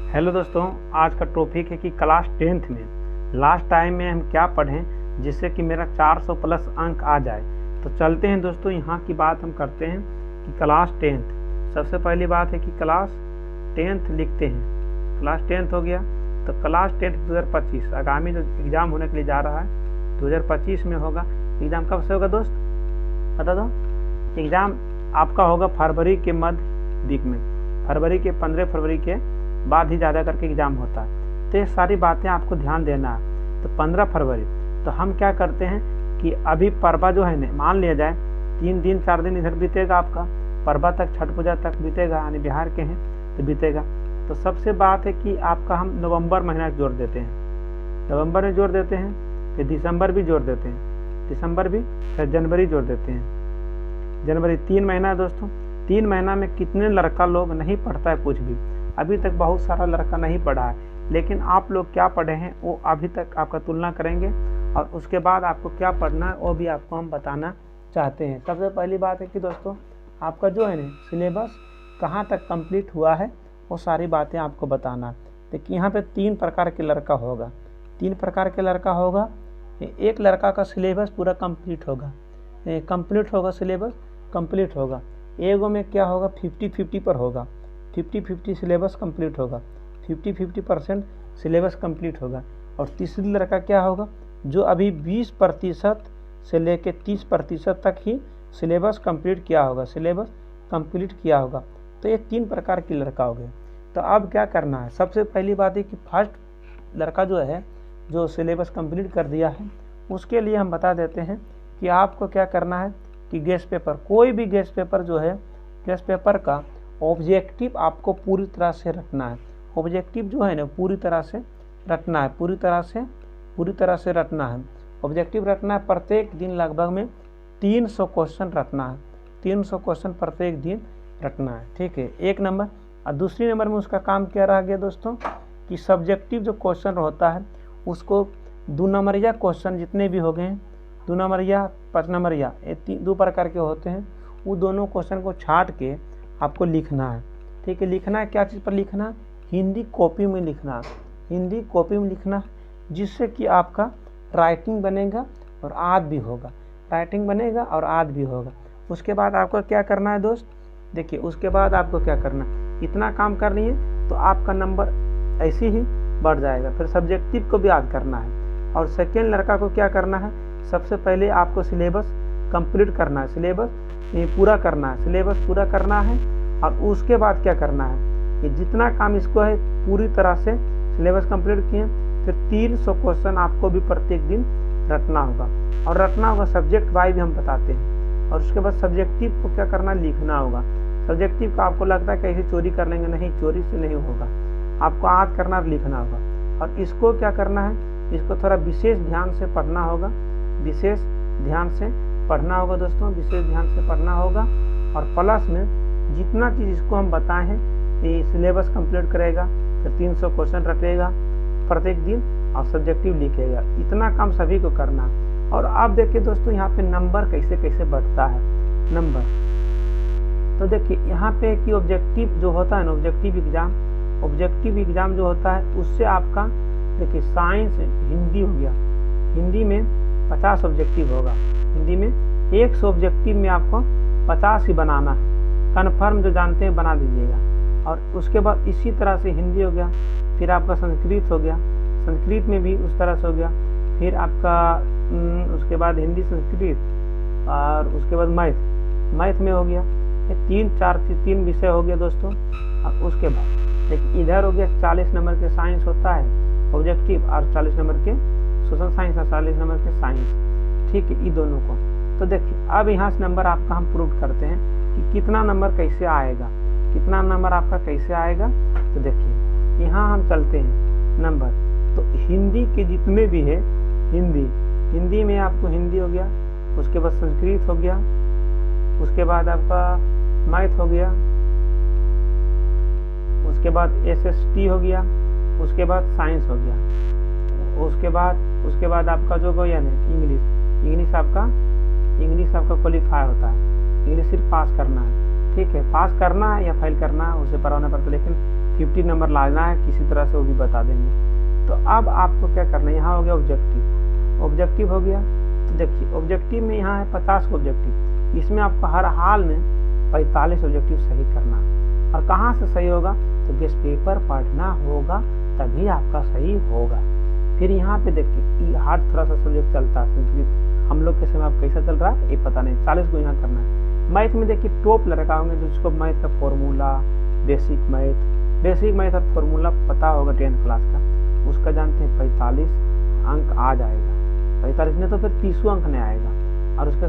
Hello दोस्तों, आज का टॉपिक है कि क्लास 10th में लास्ट टाइम में हम क्या पढ़ें जिससे कि मेरा 400 प्लस अंक आ जाए। तो चलते हैं दोस्तों, यहाँ की बात हम करते हैं कि क्लास 10th। सबसे पहली बात है कि क्लास 10th लिखते हैं। क्लास 10th हो गया तो क्लास 10th 2025 आगामी जो एग्ज़ाम होने के लिए जा रहा है 2025 में होगा। एग्ज़ाम कब से होगा दोस्त, बता दो। एग्ज़ाम आपका होगा फरवरी के मध्य वीक में, फरवरी के 15 फरवरी के बाद ही ज़्यादा करके एग्ज़ाम होता है। तो ये सारी बातें आपको ध्यान देना है। तो 15 फरवरी तो हम क्या करते हैं कि अभी परवा जो है ना, मान लिया जाए 3 दिन 4 दिन इधर बीतेगा, आपका परवा तक छठ पूजा तक बीतेगा, यानी बिहार के हैं तो बीतेगा। तो सबसे बात है कि आपका हम नवंबर महीना जोड़ देते हैं, नवंबर में जोड़ देते हैं, फिर दिसंबर भी जोड़ देते हैं, दिसंबर भी, फिर जनवरी जोड़ देते हैं, जनवरी। 3 महीना दोस्तों। 3 महीना में कितने लड़का लोग नहीं पढ़ता है कुछ भी। अभी तक बहुत सारा लड़का नहीं पढ़ा है, लेकिन आप लोग क्या पढ़े हैं वो अभी तक आपका तुलना करेंगे और उसके बाद आपको क्या पढ़ना है वो भी आपको हम बताना चाहते हैं। सबसे पहली बात है कि दोस्तों आपका जो है ना सिलेबस कहाँ तक कंप्लीट हुआ है वो सारी बातें आपको बताना है। देखिए यहाँ पे 3 प्रकार के लड़का होगा, 3 प्रकार के लड़का होगा। एक लड़का का सिलेबस पूरा कंप्लीट होगा, कंप्लीट होगा, सिलेबस कंप्लीट होगा। एगो में क्या होगा 50-50 पर होगा, 50-50 सिलेबस कंप्लीट होगा, 50-50% सिलेबस कंप्लीट होगा। और तीसरी लड़का क्या होगा जो अभी 20% से लेके 30% तक ही सिलेबस कंप्लीट किया होगा, सिलेबस कंप्लीट किया होगा। तो ये 3 प्रकार की लड़का हो गया। तो अब क्या करना है, सबसे पहली बात है कि फर्स्ट लड़का जो है जो सिलेबस कंप्लीट कर दिया है उसके लिए हम बता देते हैं कि आपको क्या करना है कि गेस्ट पेपर, कोई भी गेस्ट पेपर जो है, गेस्ट पेपर का ऑब्जेक्टिव आपको पूरी तरह से रखना है। ऑब्जेक्टिव जो है ना पूरी तरह से रखना है, पूरी तरह से रखना है। ऑब्जेक्टिव रखना है प्रत्येक दिन लगभग में 300 क्वेश्चन रखना है, 300 क्वेश्चन प्रत्येक दिन रखना है, ठीक है, 1 नंबर। और दूसरी नंबर में उसका काम क्या रह गया दोस्तों कि सब्जेक्टिव जो क्वेश्चन होता है उसको 2 नंबरिया क्वेश्चन जितने भी हो गए हैं, 2 नंबरिया 5 नंबरिया, ये 2 प्रकार के होते हैं। वो दोनों क्वेश्चन को छांट के आपको लिखना है, ठीक है। लिखना है क्या चीज़ पर लिखना है, हिंदी कॉपी में लिखना है, हिंदी कॉपी में लिखना है, जिससे कि आपका राइटिंग बनेगा और याद भी होगा, राइटिंग बनेगा और याद भी होगा। उसके बाद आपको क्या करना है दोस्त, देखिए उसके बाद आपको क्या करना है, इतना काम कर लिए तो आपका नंबर ऐसे ही बढ़ जाएगा। फिर सब्जेक्टिव को भी याद करना है। और सेकेंड लड़का को क्या करना है, सबसे पहले आपको सिलेबस कंप्लीट करना है, सिलेबस पूरा करना है, सिलेबस पूरा करना है। और उसके बाद क्या करना है कि जितना काम इसको है पूरी तरह से सिलेबस कंप्लीट किए, फिर 300 क्वेश्चन आपको भी प्रत्येक दिन रटना होगा। और रटना होगा सब्जेक्ट वाइज भी हम बताते हैं। और उसके बाद सब्जेक्टिव को क्या करना, लिखना होगा। सब्जेक्टिव का आपको लगता है कैसे चोरी कर लेंगे, नहीं, चोरी से नहीं होगा, आपको याद करना और लिखना होगा। और इसको क्या करना है, इसको थोड़ा विशेष ध्यान से पढ़ना होगा, विशेष ध्यान से पढ़ना होगा दोस्तों, विशेष ध्यान से पढ़ना होगा। और प्लस में जितना चीज़ इसको हम बताए हैं ये सिलेबस कंप्लीट करेगा, फिर 300 क्वेश्चन रखेगा प्रत्येक दिन और सब्जेक्टिव लिखेगा। इतना काम सभी को करना है। और आप देखिए दोस्तों यहाँ पे नंबर कैसे कैसे बढ़ता है, नंबर। तो देखिए यहाँ पे कि ऑब्जेक्टिव जो होता है ना, ऑब्जेक्टिव एग्जाम जो होता है उससे आपका देखिए साइंस हिंदी हो गया, हिंदी में 50 ऑब्जेक्टिव होगा, हिंदी में 100 ऑब्जेक्टिव में आपको 50 ही बनाना है, कन्फर्म जो जानते हैं बना दीजिएगा। और उसके बाद इसी तरह से हिंदी हो गया, फिर आपका संस्कृत हो गया, संस्कृत में भी उस तरह से हो गया, फिर आपका उसके बाद हिंदी संस्कृत और उसके बाद मैथ में हो गया। ये 3 विषय हो गया दोस्तों। और उसके बाद देखिए इधर हो गया 40 नंबर के साइंस होता है ऑब्जेक्टिव, और 40 नंबर के सोशल साइंस और 40 नंबर के साइंस, ठीक है, ये दोनों को। तो देखिए अब यहाँ से नंबर आपका हम प्रूव करते हैं कि कितना नंबर कैसे आएगा, कितना नंबर आपका कैसे आएगा। तो देखिए यहाँ हम चलते हैं नंबर। तो हिंदी के जितने भी है, हिंदी में आपको हिंदी हो गया, उसके बाद संस्कृत हो गया, उसके बाद आपका मैथ हो गया, उसके बाद SST हो गया, उसके बाद साइंस हो गया, उसके बाद आपका जो गया ना इंग्लिश आपका क्वालिफाई होता है, इंग्लिश सिर्फ पास करना है, ठीक है, पास करना है या फेल करना है उसे पर होना पड़ता है, लेकिन 50 नंबर लाना है किसी तरह से, वो भी बता देंगे। तो अब आपको क्या करना है, यहाँ हो गया ऑब्जेक्टिव, ऑब्जेक्टिव हो गया। तो देखिए ऑब्जेक्टिव में यहाँ है 50 ऑब्जेक्टिव, इसमें आपको हर हाल में 45 ऑब्जेक्टिव सही करना है। और कहाँ से सही होगा, तो गेस्ट पेपर पढ़ना होगा तभी आपका सही होगा। फिर यहाँ पे देखिए हार्ड थोड़ा सा सब्जेक्ट चलता है संस्कृत, हम लोग के समय अब कैसा चल रहा है ये पता नहीं, 40 को यहाँ करना है। मैथ में देखिए टॉप लड़का होंगे जिसको मैथ का फॉर्मूला, बेसिक मैथ और फॉर्मूला पता होगा 10th क्लास का, उसका जानते हैं 45 अंक आ जाएगा। 45 में तो फिर 30 अंक नहीं आएगा। और उसका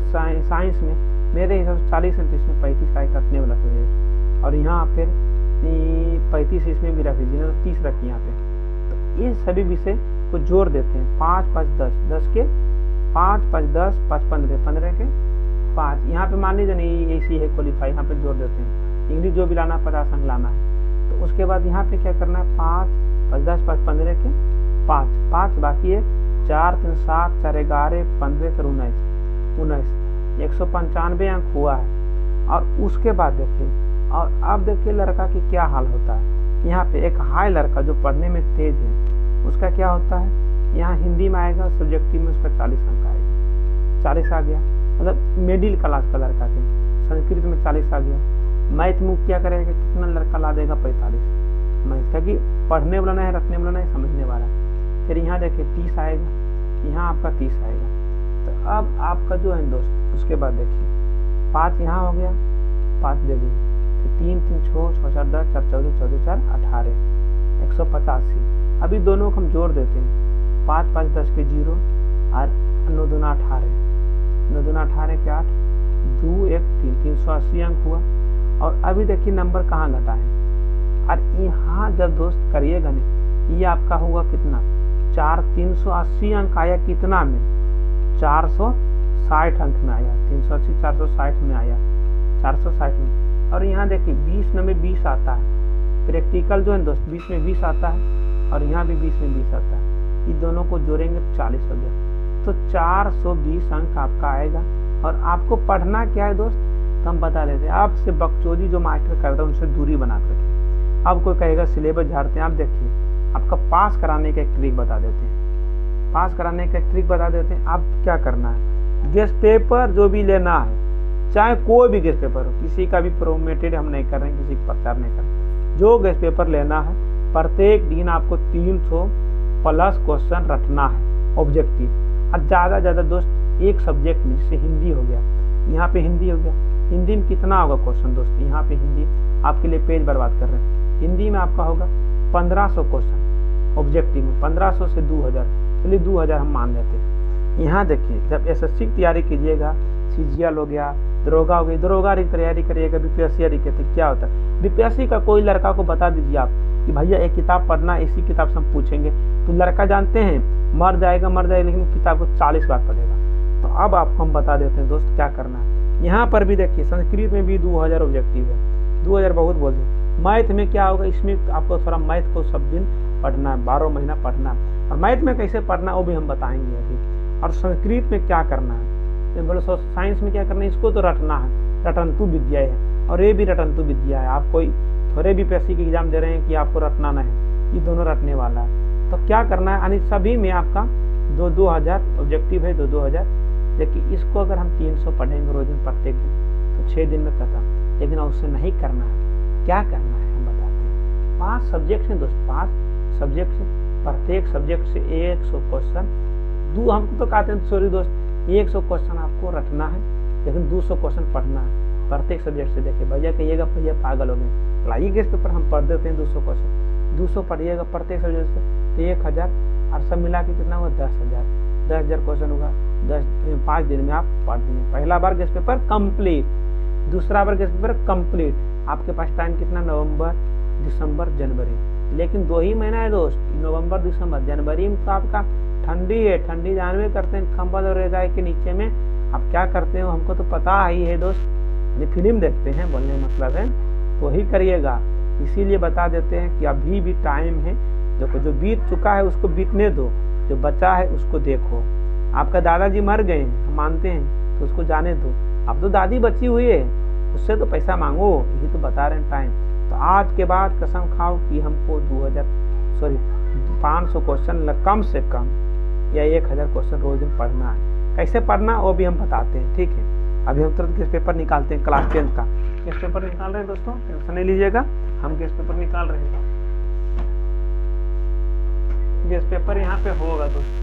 साइंस में मेरे हिसाब से 40 है तो इसमें 35 का कटने वाला सब्जेक्ट, और यहाँ फिर 35 इसमें भी रख लीजिए ना, 30 रखिए यहाँ पे। तो ये सभी विषय को जोड़ देते हैं, 5 5 10, 10 के 5 5 10 5 15, 15 के 5, यहाँ पे मान लीजिए नहीं ऐसी है क्वालिफाई, यहाँ पे जोड़ देते हैं। इंग्लिश जो भी लाना 50 अंक लाना है। तो उसके बाद यहाँ पे क्या करना है, 5 5 10 5 15 के 5 5 बाकी है, 4 3 7 4 11 15 कर 19 195 अंक हुआ है। और उसके बाद देखिए, और अब देखिए लड़का की क्या हाल होता है। यहाँ पे एक हाई लड़का जो पढ़ने में तेज है, उसका क्या होता है, यहाँ हिंदी में आएगा, सब्जेक्टिव में उसका 40 अंक आएगा, 40 आ गया, मतलब मिडिल क्लास का लड़का थे। संस्कृत में 40 आ गया। मैथ में क्या करेगा, कितना लड़का ला देगा, 45 मैथ का, कि पढ़ने वाला नहीं, रखने वाला नहीं, समझने वाला। फिर यहाँ देखिए 30 आएगा, यहाँ आपका 30 आएगा। तो अब आपका जो है दोस्त, उसके बाद देखिए 5 यहाँ हो गया, 5 दे दी, फिर 3 3 6 6 4 10 4 14 14 4 18 185। अभी दोनों को हम जोड़ देते हैं, 5 5 10 के 0 और 9 2 18, 9 2 18 के 8 2 1 3, 380 अंक हुआ। और अभी देखिए नंबर कहाँ घटा है, और यहाँ जब दोस्त करिएगा नहीं, ये आपका होगा कितना, 380 अंक आया कितना में, 460 अंक में आया, 380 460 में आया, 460 में। और यहाँ देखिए 20 में 20 आता है, प्रैक्टिकल जो है दोस्त 20 में 20 आता है, और यहाँ भी 20 में 20 आता है। ये दोनों को जोड़ेंगे 40 हो गया, तो 420 अंक आपका आएगा। और आपको पढ़ना क्या है दोस्त, तो हम बता देते हैं। आपसे बकचोदी जो मास्टर करता है उनसे दूरी बना कर रखिए। अब कोई कहेगा सिलेबस झाड़ते हैं, आप देखिए आपका पास कराने का एक ट्रिक बता देते हैं, पास कराने का एक ट्रिक बता देते हैं। आप क्या करना है, गेस्ट पेपर जो भी लेना है, चाहे कोई भी गेस्ट पेपर हो, किसी का भी प्रोमेटेड हम नहीं कर रहे हैं, किसी का प्रचार नहीं कर रहे हैं, जो गेस्ट पेपर लेना है प्रत्येक दिन आपको 300 प्लस क्वेश्चन रखना है ऑब्जेक्टिव। और ज़्यादा दोस्त एक सब्जेक्ट में, जैसे हिंदी हो गया, यहाँ पे हिंदी हो गया, हिंदी में कितना होगा क्वेश्चन दोस्त, यहाँ पे हिंदी आपके लिए पेज बर्बाद कर रहे हैं, हिंदी में आपका होगा 1500 क्वेश्चन ऑब्जेक्टिव में, 1500 से 2000, चलिए 2000 हम मान लेते हैं। यहाँ देखिए जब एसएससी की तैयारी कीजिएगा, सीजीएल हो गया, दरोगा हो गई, दरोगा की तैयारी करिएगा, बीपीएससी कहते क्या होता है, बीपीएससी का कोई लड़का को बता दीजिए आप कि भैया एक किताब पढ़ना, इसी किताब से हम पूछेंगे, तो लड़का जानते हैं मर जाएगा, लेकिन किताब को 40 बार पढ़ेगा। तो अब आपको हम बता देते हैं दोस्त क्या करना है। यहाँ पर भी देखिए संस्कृत में भी 2000 ऑब्जेक्टिव है, 2000 बहुत बोल दिए। मैथ में क्या होगा, इसमें आपको थोड़ा मैथ को सब दिन पढ़ना है, 12 महीना पढ़ना है, और मैथ में कैसे पढ़ना वो भी हम बताएंगे अभी। और संस्कृत में क्या करना है, बोलो साइंस में क्या करना है, इसको तो रटना है, रटंतु विद्या है, और ये भी रटंतु विद्या है। आप कोई थोड़े भी पीएससी की एग्जाम दे रहे हैं कि आपको रटना नहीं है, ये दोनों रटने वाला है। तो क्या करना है, यानी सभी में आपका 2-2000 ऑब्जेक्टिव है, 2-2000। देखिए इसको अगर हम 300 पढ़ेंगे रोज दिन प्रत्येक दिन, तो 6 दिन में खत्म। लेकिन उससे नहीं करना है, क्या करना है हम बताते हैं। 5 सब्जेक्ट हैं दोस्त, 5 सब्जेक्ट से, प्रत्येक सब्जेक्ट से 100 क्वेश्चन, हम तो कहते हैं सॉरी दोस्त, 100 क्वेश्चन आपको रटना है, लेकिन 200 क्वेश्चन पढ़ना है प्रत्येक सब्जेक्ट से। देखिए भैया कहिएगा भैया पागल हो गए, लाइए गेस्ट पेपर हम पढ़ देते हैं 200 क्वेश्चन, 200 पढ़िएगा प्रत्येक सब्जेक्ट से, तो 1000, और सब मिला के कितना हुआ 10,000 क्वेश्चन होगा। 5 दिन में आप पढ़ दिए, पहला बार गेस्ट पेपर कंप्लीट, दूसरा बार गेस्ट पेपर कंप्लीट। आपके पास टाइम कितना, नवंबर दिसंबर जनवरी, लेकिन 2 ही महीना है दोस्त, नवंबर दिसंबर। जनवरी में तो आपका ठंडी है, ठंडी जानवे करते हैं, कंबल और रजाई के नीचे में आप क्या करते हो हमको तो पता ही है दोस्त, ये फिल्म देखते हैं बोलने मतलब है, तो वही करिएगा। इसीलिए बता देते हैं कि अभी भी टाइम है, जो बीत चुका है उसको बीतने दो, जो बचा है उसको देखो। आपका दादाजी मर गए हम मानते हैं, तो उसको जाने दो। अब तो दादी बची हुई है, उससे तो पैसा मांगो, यही तो बता रहे हैं टाइम। तो आज के बाद कसम खाओ कि हमको 500 क्वेश्चन कम से कम या 1000 क्वेश्चन रोज दिन पढ़ना है। कैसे पढ़ना वो भी हम बताते हैं, ठीक है। अभी हम तुरंत गेस्ट पेपर निकालते हैं, क्लास 10 का गेस्ट पेपर निकाल रहे हैं दोस्तों, टेंशन नहीं लीजिएगा, हम गेस्ट पेपर निकाल रहे हैं। गेस्ट पेपर यहाँ पे होगा दोस्तों,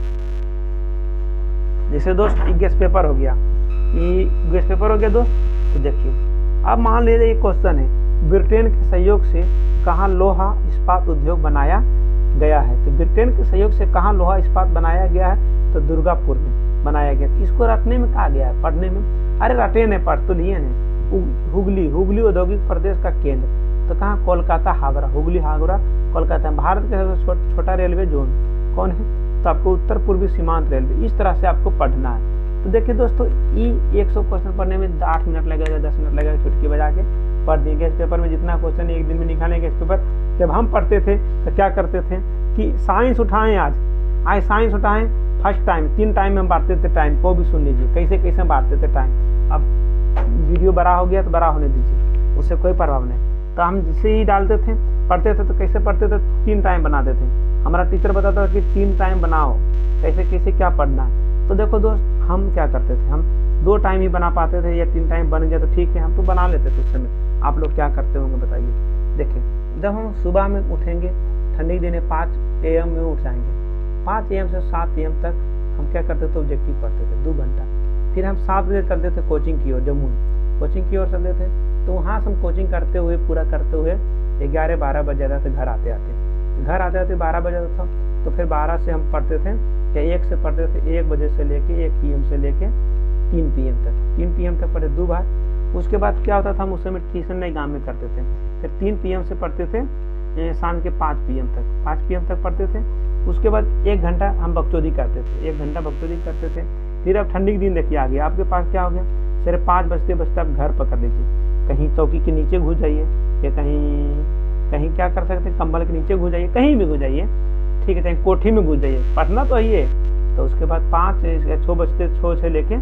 जैसे दोस्त गेस्ट पेपर हो गया, ये गेस्ट पेपर हो गया दोस्त। तो देखिए अब मान लीजिए ये क्वेश्चन है, ब्रिटेन के सहयोग से कहाँ लोहा इस्पात उद्योग बनाया गया है। तो ब्रिटेन के सहयोग से कहाँ लोहा इस्पात बनाया गया है, तो दुर्गापुर में बनाया गया। तो इसको रटने में कहा गया है, पढ़ने में, अरे रटे ने पढ़ तो लिए ने। हुगली औद्योगिक प्रदेश का केंद्र, तो कहाँ, कोलकाता हावड़ा, हुगली हावड़ा कोलकाता। भारत के सबसे छोटा रेलवे जोन कौन है, तो आपको उत्तर पूर्वी सीमांत रेलवे। इस तरह से आपको पढ़ना है। तो देखिए दोस्तों, ये 100 क्वेश्चन पढ़ने में 8 मिनट लगेगा, 10 मिनट लगेगा, चुटकी बजा के पढ़ देंगे। इस पेपर में जितना क्वेश्चन एक दिन में निकालेंगे। इस पेपर जब हम पढ़ते थे तो क्या करते थे कि साइंस उठाएं, आज साइंस उठाएं, फर्स्ट टाइम 3 टाइम में हम बांटते थे टाइम को भी सुन लीजिए, कैसे कैसे बांटते थे टाइम। अब वीडियो बड़ा हो गया तो बड़ा होने दीजिए, उससे कोई प्रभाव नहीं। तो हम जिसे ही डालते थे, पढ़ते थे, तो कैसे पढ़ते थे, 3 टाइम बनाते थे। हमारा टीचर बताता था कि 3 टाइम बनाओ, कैसे कैसे क्या पढ़ना है। तो देखो दोस्त, हम क्या करते थे, हम 2 टाइम ही बना पाते थे, या 3 टाइम बन गया तो ठीक है, हम तो बना लेते थे उस समय। आप लोग क्या करते होंगे बताइए। देखिए, जब हम सुबह में उठेंगे, ठंडी दिन 5 AM में उठ जाएंगे, 5 AM से 7 AM तक हम क्या करते थे, ऑब्जेक्टिव पढ़ते थे 2 घंटा। फिर हम 7 बजे चलते थे कोचिंग की ओर, जम्मू कोचिंग की ओर चलते थे। तो वहाँ से हम कोचिंग करते हुए, पूरा करते हुए 11-12 बज जाता था घर आते आते 12 बज जाता था। तो फिर 12 से हम पढ़ते थे, या 1 से पढ़ते थे, 1 बजे से लेके 1 PM से लेके 3 PM तक, 3 PM तक पढ़े 2 बार। उसके बाद क्या होता था, हम उस समय ट्यूशन नहीं गाँव में करते थे। फिर 3 PM से पढ़ते थे शाम के 5 PM तक, 5 PM तक पढ़ते थे। उसके बाद 1 घंटा हम बकचोदी करते थे, 1 घंटा बकचोदी करते थे। फिर अब ठंडी के दिन देखिए आ गया, आपके पास क्या हो गया, सिर्फ 5 बजते बजते आप घर पकड़ लीजिए, कहीं चौकी के नीचे घुस जाइए, या कहीं क्या कर सकते हैं, कंबल के नीचे घुस जाइए, कहीं भी घुस जाइए, ठीक है, चाहे कोठी में घुस जाइए, पढ़ना तो ही है। तो उसके बाद 5 या 6 बजते 6 से लेके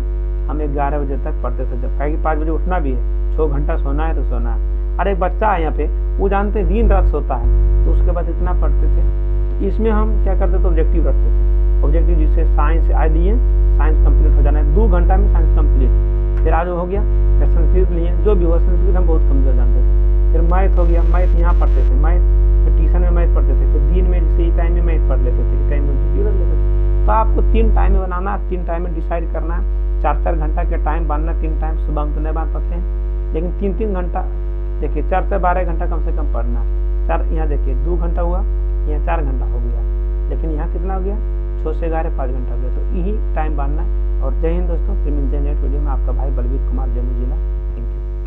हम 11 बजे तक पढ़ते थे, जब कहीं 5 बजे उठना भी है, 6 घंटा सोना है तो सोना है। अरे बच्चा है यहाँ पे, वो जानते हैं दिन रात सोता है। तो उसके बाद इतना पढ़ते थे। तो इसमें हम क्या करते थे, ऑब्जेक्टिव रखते थे, ऑब्जेक्टिव जिससे साइंस आज लिए, साइंस कंप्लीट हो जाना है, 2 घंटा में साइंस कंप्लीट। फिर आज हो गया, या संस्कृत लिए, जो भी हो, संस्कृत हम बहुत कमजोर जानते थे। फिर मैथ हो गया, मैथ यहाँ पढ़ते थे, मैथ फिर ट्यूशन में मैथ पढ़ते थे। फिर दिन में जैसे टाइम में मैथ पढ़ लेते थे, टाइम में ऑब्जेक्टिव रख लेते थे। तो आपको 3 टाइम में बनाना, 3 टाइम में डिसाइड करना है, 4-4 घंटा के टाइम बांधना, 3 टाइम। सुबह हम तो नहीं बांध पाते हैं, लेकिन 3-3 घंटा, देखिए 4 से 12 घंटा कम से कम पढ़ना। 4 यहाँ देखिए 2 घंटा हुआ, यहाँ 4 घंटा हो गया, लेकिन यहाँ कितना हो गया, 6 से 11 5 घंटा हो गया। तो यही टाइम बांधना है। और जय हिंद दोस्तों, फिर मिलते हैं नेक्स्ट वीडियो में। आपका भाई बलवीर कुमार, जम्मू जिला।